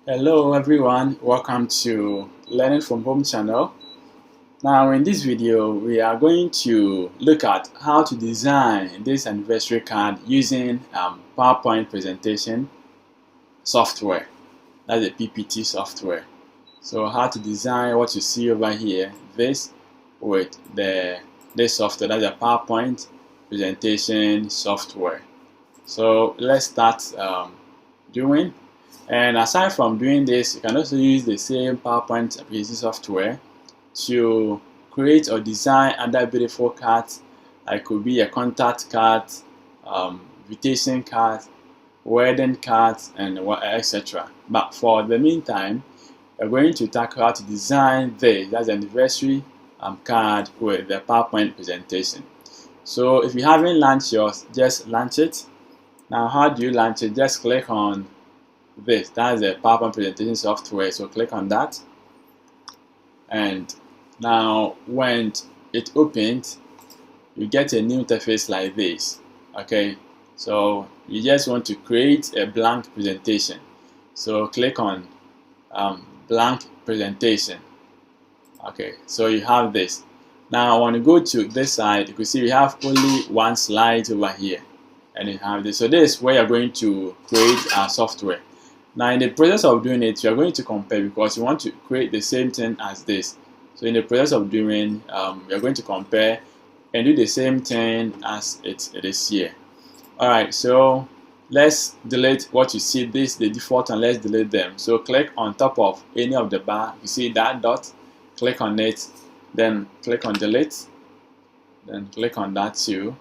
Hello everyone, welcome to Learning from Home channel. Now in this video we are going to look at how to design this anniversary card using PowerPoint presentation software. That's a PPT software. So how to design what you see over here, this with this software, that's a PowerPoint presentation software. So let's start doing. And aside from doing this, you can also use the same PowerPoint presentation software to create or design other beautiful cards. It could be a contact card, invitation card, wedding cards, and etc. But for the meantime, we're going to tackle how to design this. That's an anniversary card with the PowerPoint presentation. So if you haven't launched yours, just launch it. Now, how do you launch it? Just click on this. That's the PowerPoint presentation software. So click on that, and now when it opens, you get a new interface like this. Okay, so you just want to create a blank presentation. So click on blank presentation. Okay, so you have this. Now when you go to this side, you can see we have only one slide over here, and you have this. So this is where you're going to create our software. Now in the process of doing it, you are going to compare because you want to create the same thing as this. So in the process of doing, you're going to compare and do the same thing as it is here. Alright, so let's delete what you see, the default, and let's delete them. So click on top of any of the bar, you see that dot, click on it, then click on delete, then click on that too,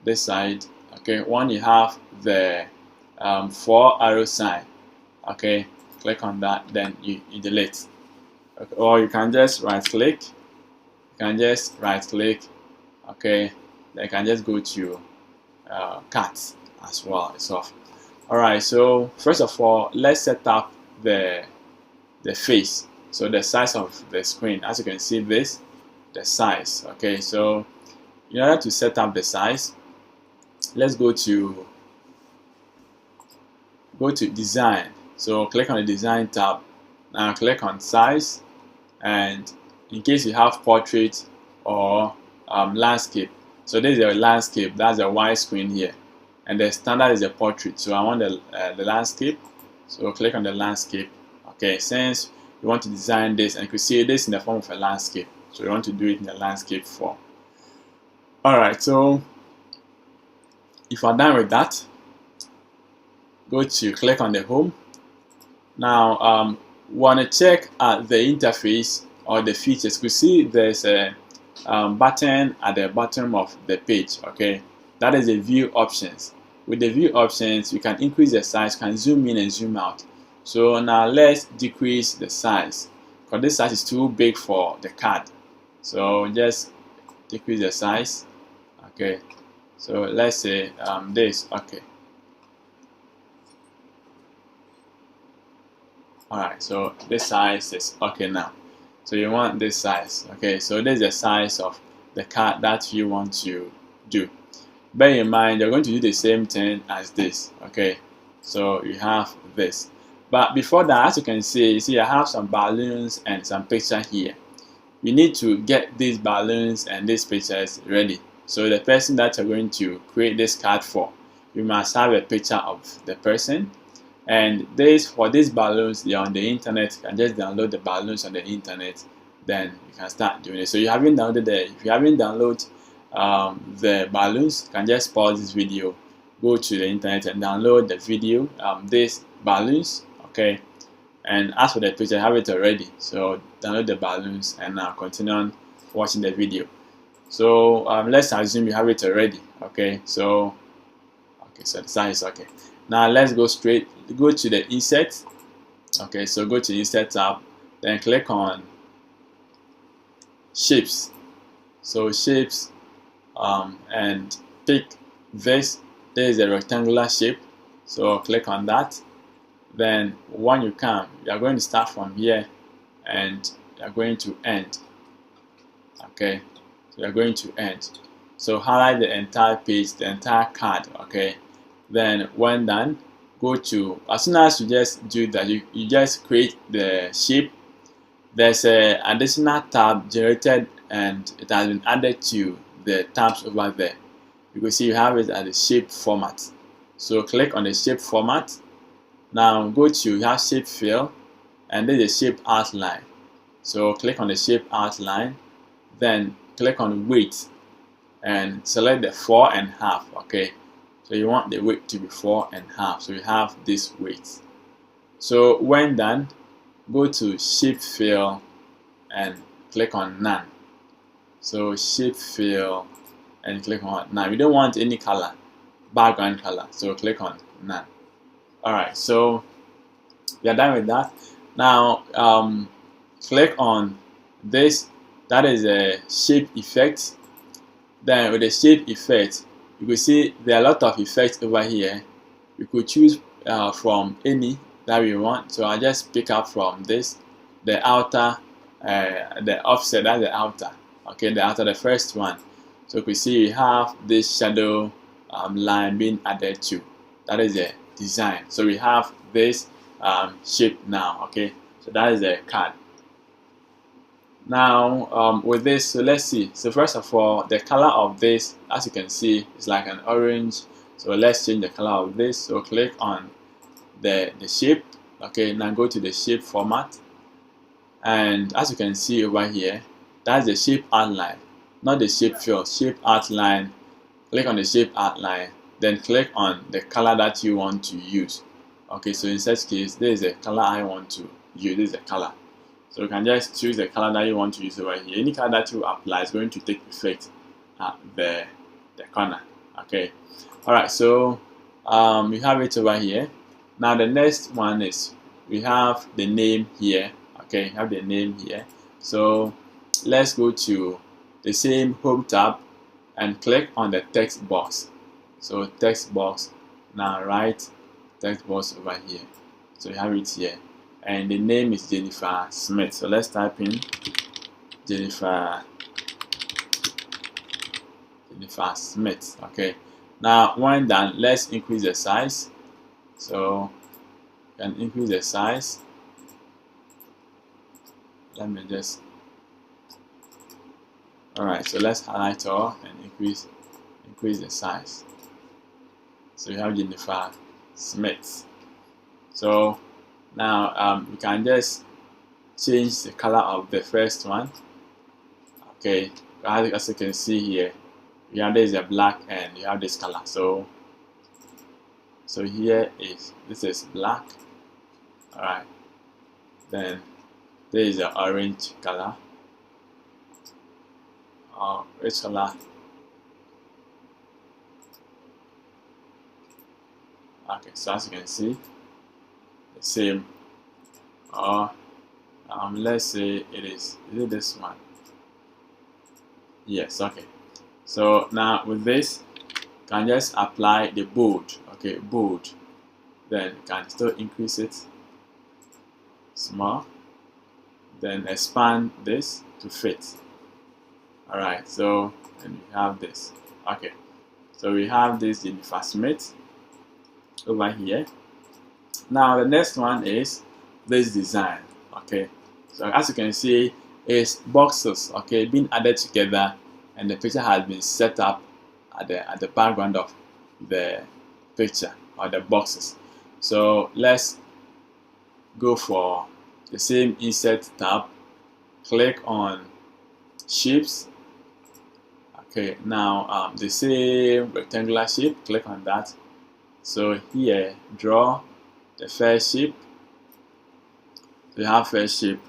this side. Okay, when you have the 4 arrow sign, okay, click on that, then you delete. Okay, or you can just right click, okay, then you can just go to cards as well itself. Alright, so first of all, let's set up the face, so the size of the screen. As you can see, this the size. Okay, so in order to set up the size, let's go to design. So click on the design tab. Now click on size, and in case you have portrait or landscape, so this is a landscape, that's a wide screen here, and the standard is a portrait. So I want the landscape, so click on the landscape. Okay, since you want to design this, and you can see this in the form of a landscape, so you want to do it in the landscape form. Alright, so if you're done with that, go to click on the home. Now want to check the interface or the features. You see there's a button at the bottom of the page. Okay, that is the view options. With the view options, you can increase the size, can zoom in and zoom out. So now let's decrease the size because this size is too big for the card. So just decrease the size. Okay, so let's say this. Okay. Alright, so this size is okay now. So you want this size. Okay, so this is the size of the card that you want to do. Bear in mind, you're going to do the same thing as this. Okay, so you have this. But before that, as you can see, I have some balloons and some picture here. You need to get these balloons and these pictures ready. So the person that you're going to create this card for, you must have a picture of the person. And for these balloons, they're on the internet. You can just download the balloons on the internet, then you can start doing it. So you haven't downloaded if you haven't downloaded the balloons, you can just pause this video, go to the internet and download the video, these balloons. Okay, and as for the picture, I have it already. So download the balloons and now continue on watching the video. So let's assume you have it already. Okay, so the size is okay. Now let's go to the insert. Okay, so go to insert tab, then click on shapes. So shapes, and pick this. There is a rectangular shape, so click on that. Then when you come, you are going to start from here and you are going to end. Okay, so you are going to end. So highlight the entire page, the entire card. Okay, then when done, go to, as soon as you just do that, you just create the shape. There's a additional tab generated and it has been added to the tabs over there. You can see you have it as a shape format. So click on the shape format. Now go to, you have shape fill, and there's a shape outline. So click on the shape outline, then click on weight and select the 4.5. Okay, so you want the weight to be 4.5. So you have this weight. So when done, go to shape fill and click on none. So shape fill and click on none. We don't want any color, background color, so click on none. Alright, so we are done with that. Now click on this, that is a shape effect. Then with the shape effect, you will see there are a lot of effects over here. You could choose from any that we want. So I just pick up from this, the outer, the offset, that's the outer. Okay, the outer, the first one. So you can see you have this shadow line being added to. That is the design. So we have this shape now. Okay, so that is the card. Now with this, so let's see. So first of all, the color of this, as you can see, is like an orange. So let's change the color of this. So click on the shape. Okay, now go to the shape format, and as you can see over here, that's the shape outline, not the shape fill. Shape outline. Click on the shape outline, then click on the color that you want to use. Okay, so in such case, this is the color I want to use. This is the color. So you can just choose the color that you want to use over here. Any color that you apply is going to take effect at the corner. Okay. Alright, so we have it over here. Now the next one is we have the name here. Okay, have the name here. So let's go to the same home tab and click on the text box. So text box, now write text box over here. So you have it here. And the name is Jennifer Smith. So let's type in Jennifer Smith. Okay. Now when done, let's increase the size. So you can increase the size. Let me just. Alright, so let's highlight all and increase the size. So you have Jennifer Smith. So now you can just change the color of the first one. Okay, as you can see here, you have this is a black and you have this color. So here this is black. Alright, then there is the orange color. Which color? Okay, so as you can see, the same. Let's say is it this one? Yes. Okay. So now with this, you can just apply the bold. Okay, bold. Then you can still increase it small. Then expand this to fit. Alright, so and we have this. Okay, so we have this Jennifer Smith over here. Now the next one is this design. Okay, so as you can see, it's boxes. Okay, being added together, and the picture has been set up at the background of the picture or the boxes. So let's go for the same insert tab. Click on shapes. Okay, now the same rectangular shape, click on that. So here, draw the first shape. So you have first shape.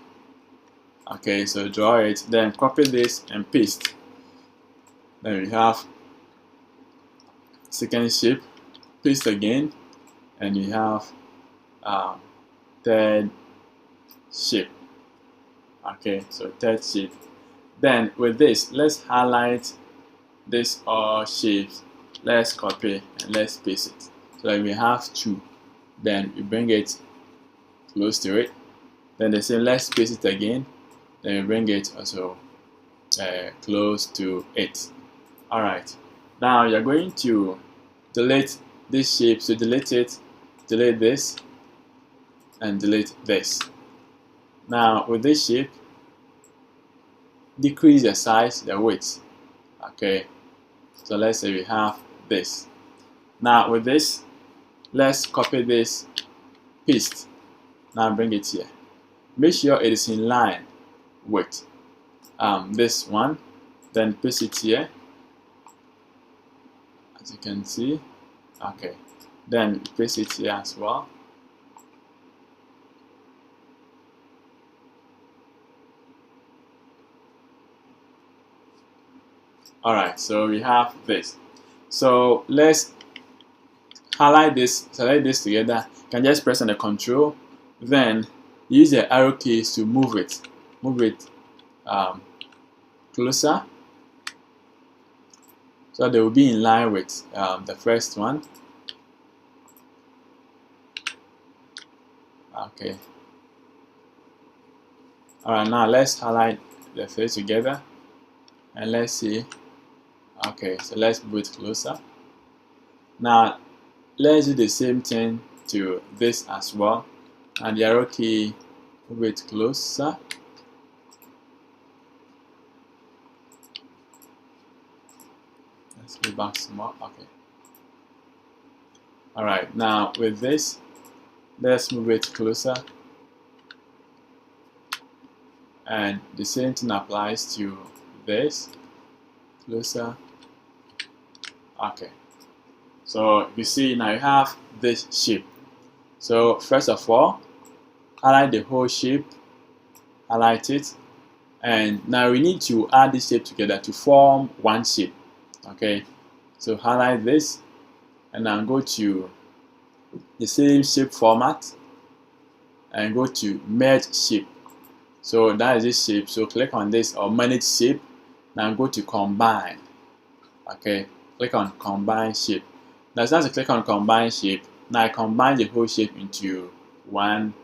Okay, so draw it, then copy this and paste. Then we have second shape, paste again, and you have third shape. Okay, so third shape. Then with this, let's highlight this all shapes. Let's copy and let's paste it. So that we have two. Then we bring it close to it. Then they say let's paste it again. Then we bring it also close to it. Alright. Now you're going to delete this shape. So delete it delete this, and delete this. Now with this shape, decrease the size, the width. Okay, so let's say we have this. Now with this, let's copy this, paste. Now bring it here. Make sure it is in line with this one. Then paste it here, as you can see. Okay, then paste it here as well. Alright, so we have this. So let's highlight this, select this together. You can just press on the control, then use the arrow keys to move it closer, so they will be in line with the first one. Okay. Alright, now let's highlight the face together and let's see. Okay, so let's move it closer. Now let's do the same thing to this as well, and the arrow key, move it closer. Let's go back some more. Okay. Alright, now with this, let's move it closer, and the same thing applies to this, closer. Okay, so you see now you have this shape. So first of all, highlight the whole shape, highlight it, and now we need to add this shape together to form one shape. Okay, so highlight this and then go to the same shape format and go to merge shape. So that is this shape. So click on this or manage shape. Now go to combine. Okay, click on combine shape. Now as you click on combine shape, now I combine the whole shape into one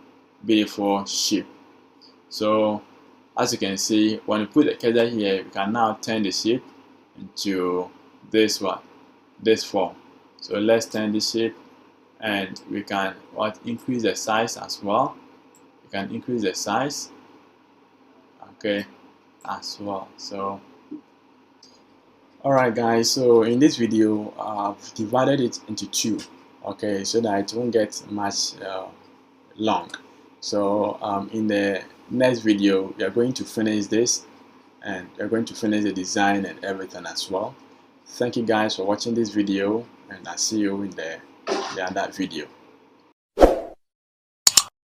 beautiful shape. So as you can see, when you put the cursor here, we can now turn the shape into this one, this form. So let's turn the shape, and we can increase the size as well. We can increase the size, okay, as well. So alright guys, so in this video I've divided it into two, okay, so that it won't get much long. So in the next video we are going to finish this, and we're going to finish the design and everything as well. Thank you guys for watching this video, and I'll see you in the other video.